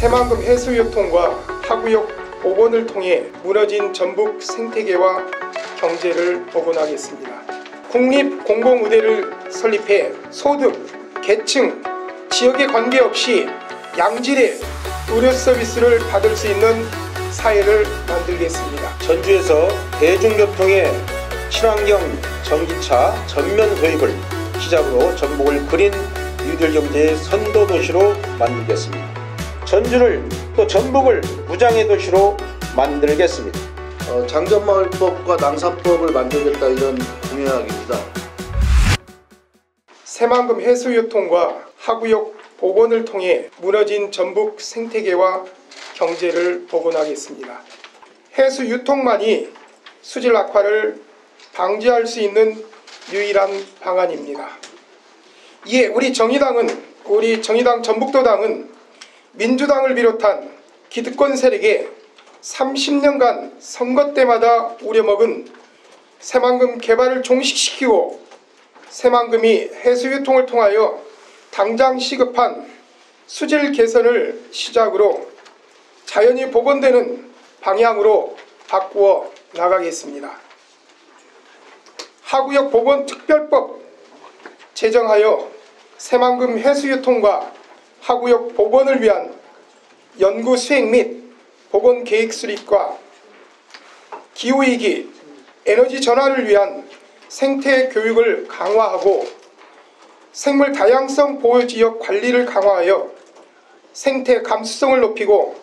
새만금 해수유통과 하구역 복원을 통해 무너진 전북 생태계와 경제를 복원하겠습니다. 국립공공의대를 설립해 소득, 계층, 지역에 관계없이 양질의 의료 서비스를 받을 수 있는 사회를 만들겠습니다. 전주에서 대중교통의 친환경 전기차 전면 도입을 시작으로 전북을 그린 뉴딜 경제의 선도 도시로 만들겠습니다. 전주를 또 전북을 무장의 도시로 만들겠습니다. 장전마을법과 낭산법을 만들겠다, 이런 공약입니다. 새만금 해수유통과 하구역 복원을 통해 무너진 전북 생태계와 경제를 복원하겠습니다. 해수유통만이 수질 악화를 방지할 수 있는 유일한 방안입니다. 이에 우리 정의당 전북도당은 민주당을 비롯한 기득권 세력에 30년간 선거 때마다 우려먹은 새만금 개발을 종식시키고 새만금이 해수유통을 통하여 당장 시급한 수질 개선을 시작으로 자연이 복원되는 방향으로 바꾸어 나가겠습니다. 하구역 복원특별법 제정하여 새만금 해수유통과 하구역 복원을 위한 연구 수행 및 복원 계획 수립과 기후위기, 에너지 전환을 위한 생태 교육을 강화하고 생물 다양성 보호지역 관리를 강화하여 생태 감수성을 높이고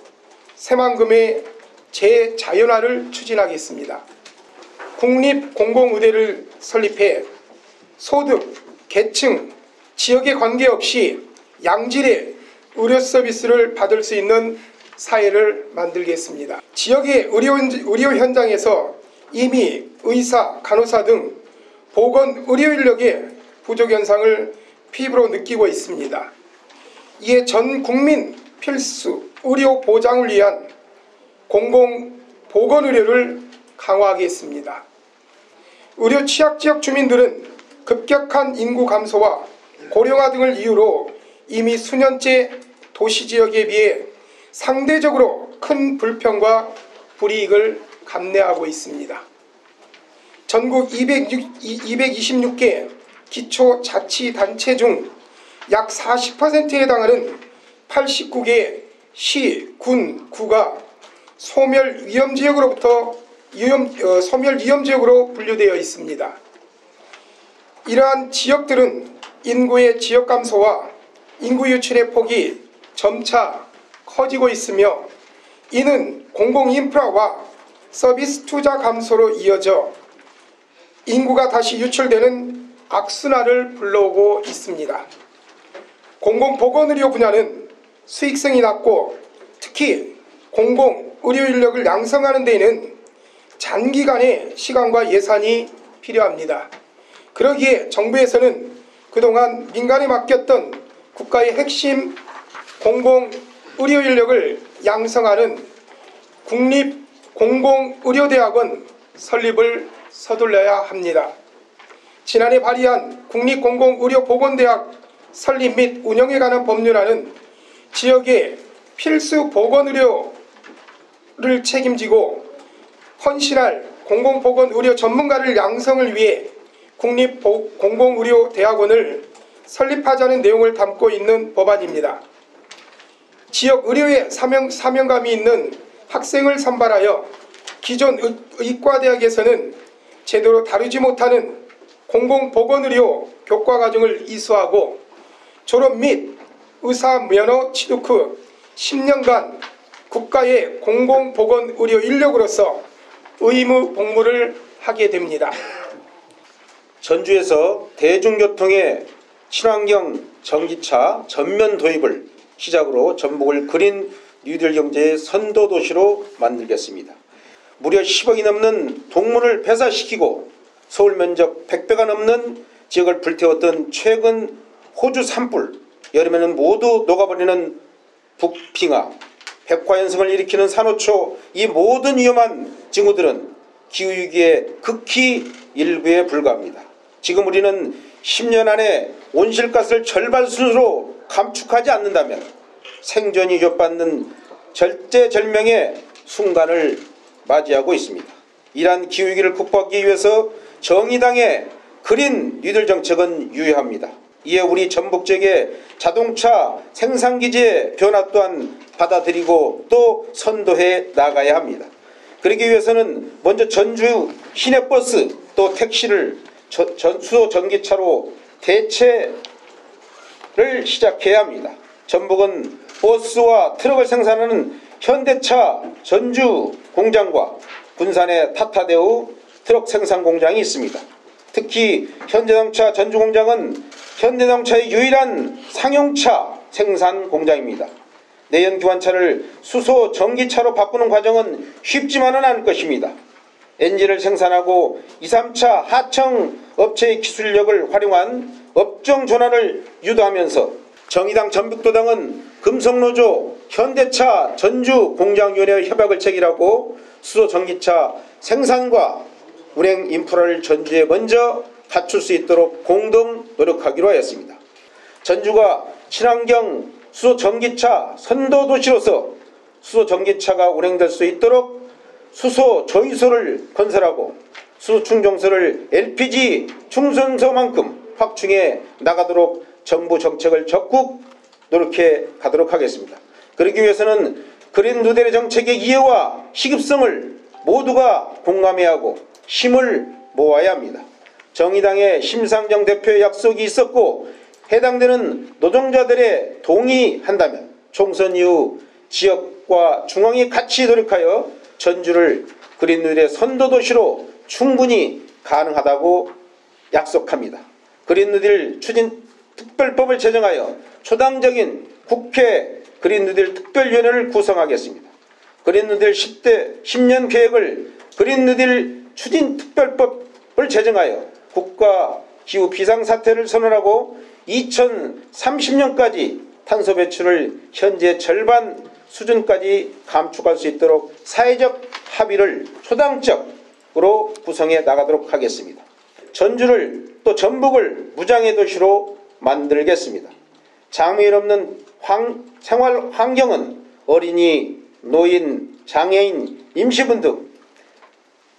새만금의 재자연화를 추진하겠습니다. 국립공공의대를 설립해 소득, 계층, 지역에 관계없이 양질의 의료 서비스를 받을 수 있는 사회를 만들겠습니다. 지역의 의료 현장에서 이미 의사, 간호사 등 보건 의료 인력의 부족 현상을 피부로 느끼고 있습니다. 이에 전 국민 필수 의료 보장을 위한 공공 보건 의료를 강화하겠습니다. 의료 취약 지역 주민들은 급격한 인구 감소와 고령화 등을 이유로 이미 수년째 도시 지역에 비해 상대적으로 큰 불평과 불이익을 감내하고 있습니다. 전국 226개 기초자치단체 중 약 40%에 해당하는 89개 시, 군, 구가 소멸 위험지역으로 분류되어 있습니다. 이러한 지역들은 인구의 지역 감소와 인구 유출의 폭이 점차 커지고 있으며 이는 공공인프라와 서비스 투자 감소로 이어져 인구가 다시 유출되는 악순환을 불러오고 있습니다. 공공보건의료 분야는 수익성이 낮고 특히 공공의료 인력을 양성하는 데에는 장기간의 시간과 예산이 필요합니다. 그러기에 정부에서는 그동안 민간에 맡겼던 국가의 핵심 공공의료 인력을 양성하는 국립공공의료대학원 설립을 서둘러야 합니다. 지난해 발의한 국립공공의료보건대학 설립 및 운영에 관한 법률안은 지역의 필수 보건의료를 책임지고 헌신할 공공보건의료 전문가를 양성을 위해 국립공공의료대학원을 설립하자는 내용을 담고 있는 법안입니다. 지역 의료에 사명감이 있는 학생을 선발하여 기존 의과대학에서는 제대로 다루지 못하는 공공보건의료 교과과정을 이수하고 졸업 및 의사 면허 취득 후 10년간 국가의 공공보건의료 인력으로서 의무 복무를 하게 됩니다. 전주에서 대중교통의 친환경 전기차 전면 도입을 시작으로 전북을 그린 뉴딜 경제의 선도 도시로 만들겠습니다. 무려 10억이 넘는 동물을 폐사시키고 서울 면적 100배가 넘는 지역을 불태웠던 최근 호주 산불, 여름에는 모두 녹아버리는 북빙하, 백화현상을 일으키는 산호초, 이 모든 위험한 징후들은 기후위기의 극히 일부에 불과합니다. 지금 우리는 10년 안에 온실가스를 절반 수준으로 감축하지 않는다면 생존이 위협받는 절제절명의 순간을 맞이하고 있습니다. 이러한 기후위기를 극복하기 위해서 정의당의 그린 뉴딜 정책은 유효합니다. 이에 우리 전북 지역의 자동차 생산기지의 변화 또한 받아들이고 또 선도해 나가야 합니다. 그러기 위해서는 먼저 전주 시내버스 또 택시를 수소 전기차로 대체를 시작해야 합니다. 전북은 버스와 트럭을 생산하는 현대차 전주 공장과 군산의 타타대우 트럭 생산 공장이 있습니다. 특히 현대자동차 전주 공장은 현대자동차의 유일한 상용차 생산 공장입니다. 내연 기관차를 수소 전기차로 바꾸는 과정은 쉽지만은 않을 것입니다. 엔진을 생산하고 2, 3차 하청 업체의 기술력을 활용한 업종 전환을 유도하면서 정의당 전북도당은 금속노조 현대차 전주 공장위원회 협약을 체결하고 수소 전기차 생산과 운행 인프라를 전주에 먼저 갖출 수 있도록 공동 노력하기로 하였습니다. 전주가 친환경 수소 전기차 선도 도시로서 수소 전기차가 운행될 수 있도록 수소 조이소를 건설하고 수소 충전소를 LPG 충전소만큼 확충해 나가도록 정부 정책을 적극 노력해 가도록 하겠습니다. 그러기 위해서는 그린 뉴딜의 정책의 이해와 시급성을 모두가 공감해야 하고 힘을 모아야 합니다. 정의당의 심상정 대표의 약속이 있었고 해당되는 노동자들의 동의한다면 총선 이후 지역과 중앙이 같이 노력하여 전주를 그린 뉴딜의 선도도시로 충분히 가능하다고 약속합니다. 그린 뉴딜 추진 특별법을 제정하여 초당적인 국회 그린 뉴딜 특별위원회를 구성하겠습니다. 그린 뉴딜 10년 계획을 그린 뉴딜 추진 특별법을 제정하여 국가 기후 비상사태를 선언하고 2030년까지 탄소 배출을 현재 절반 수준까지 감축할 수 있도록 사회적 합의를 초당적으로 구성해 나가도록 하겠습니다. 전주를 또 전북을 무장의 도시로 만들겠습니다. 장애인 없는 생활 환경은 어린이, 노인, 장애인, 임시분 등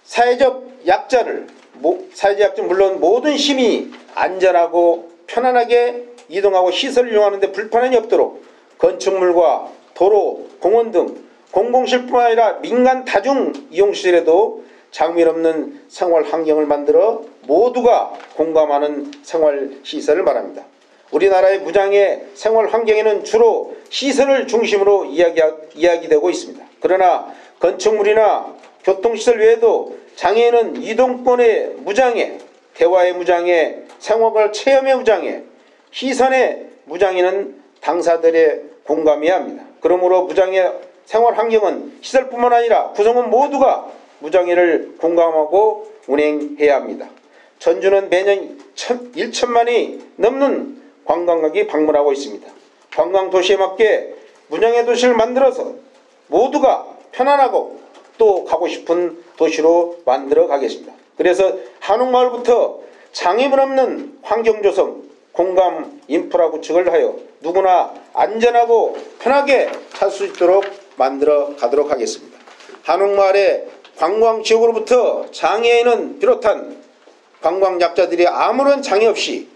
사회적 약자를 물론 모든 시민이 안전하고 편안하게 이동하고 시설을 이용하는 데 불편함이 없도록 건축물과 도로, 공원 등 공공시설뿐만 아니라 민간 다중 이용시설에도 장애인 없는 생활 환경을 만들어 모두가 공감하는 생활시설을 말합니다. 우리나라의 무장의 생활 환경에는 주로 시설을 중심으로 이야기되고 있습니다. 그러나 건축물이나 교통시설 외에도 장애인은 이동권의 무장애, 대화의 무장애, 생활 체험의 무장애, 시선의 무장애는 당사들의 공감해야 합니다. 그러므로 무장애 생활 환경은 시설뿐만 아니라 구성원 모두가 무장애를 공감하고 운행해야 합니다. 전주는 매년 1천만이 넘는 관광객이 방문하고 있습니다. 관광도시에 맞게 무장애 도시를 만들어서 모두가 편안하고 또 가고 싶은 도시로 만들어 가겠습니다. 그래서 한옥마을부터 장애물 없는 환경조성, 공감 인프라 구축을 하여 누구나 안전하고 편하게 살 수 있도록 만들어 가도록 하겠습니다. 한옥마을의 관광지역으로부터 장애인은 비롯한 관광약자들이 아무런 장애 없이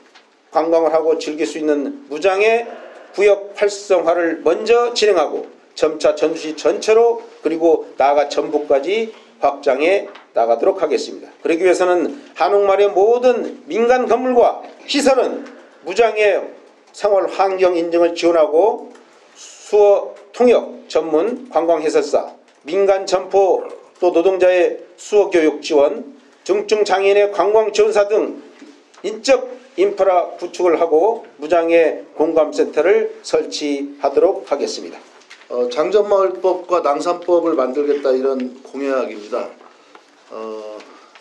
관광을 하고 즐길 수 있는 무장애 구역 활성화를 먼저 진행하고 점차 전주시 전체로 그리고 나아가 전북까지 확장해 나가도록 하겠습니다. 그러기 위해서는 한옥마을의 모든 민간 건물과 시설은 무장애 생활 환경 인증을 지원하고 수어 통역 전문 관광해설사, 민간 점포 또 노동자의 수어 교육 지원, 중증 장애인의 관광 지원사 등 인적 인프라 구축을 하고 무장애 공감센터를 설치하도록 하겠습니다. 장전마을법과 낭산법을 만들겠다 이런 공약입니다.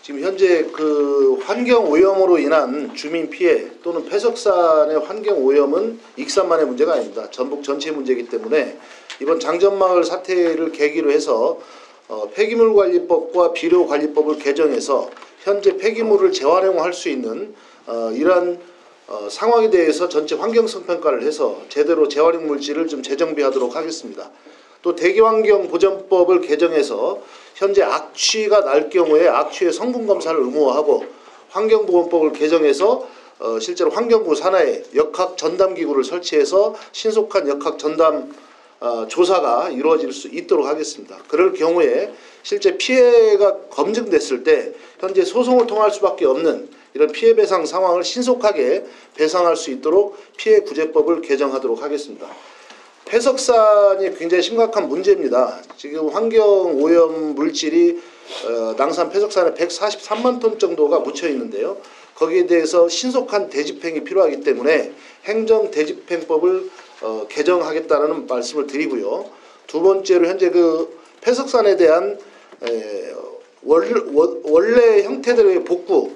지금 현재 그 환경 오염으로 인한 주민 피해 또는 폐석산의 환경 오염은 익산만의 문제가 아닙니다. 전북 전체의 문제이기 때문에 이번 장전마을 사태를 계기로 해서 폐기물관리법과 비료관리법을 개정해서 현재 폐기물을 재활용할 수 있는 이러한 상황에 대해서 전체 환경성 평가를 해서 제대로 재활용 물질을 좀 재정비하도록 하겠습니다. 또 대기환경보전법을 개정해서 현재 악취가 날 경우에 악취의 성분 검사를 의무화하고 환경보건법을 개정해서 실제로 환경부 산하에 역학 전담 기구를 설치해서 신속한 역학 전담 조사가 이루어질 수 있도록 하겠습니다. 그럴 경우에 실제 피해가 검증됐을 때 현재 소송을 통할 수밖에 없는 이런 피해 배상 상황을 신속하게 배상할 수 있도록 피해 구제법을 개정하도록 하겠습니다. 폐석산이 굉장히 심각한 문제입니다. 지금 환경 오염 물질이 낭산 폐석산에 143만 톤 정도가 묻혀 있는데요. 거기에 대해서 신속한 대집행이 필요하기 때문에 행정 대집행법을 개정하겠다는 말씀을 드리고요. 두 번째로 현재 그 폐석산에 대한 원래 형태대로의 복구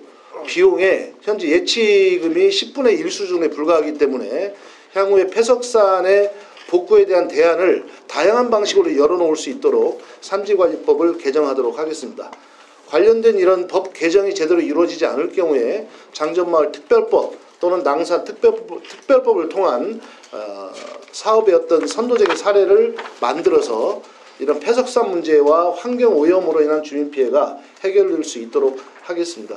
비용에 현재 예치금이 10분의 1 수준에 불과하기 때문에 향후에 폐석산의 복구에 대한 대안을 다양한 방식으로 열어놓을 수 있도록 산지관리법을 개정하도록 하겠습니다. 관련된 이런 법 개정이 제대로 이루어지지 않을 경우에 장전마을 특별법 또는 낭산 특별법을 통한 사업의 어떤 선도적인 사례를 만들어서 이런 폐석산 문제와 환경 오염으로 인한 주민 피해가 해결될 수 있도록 하겠습니다.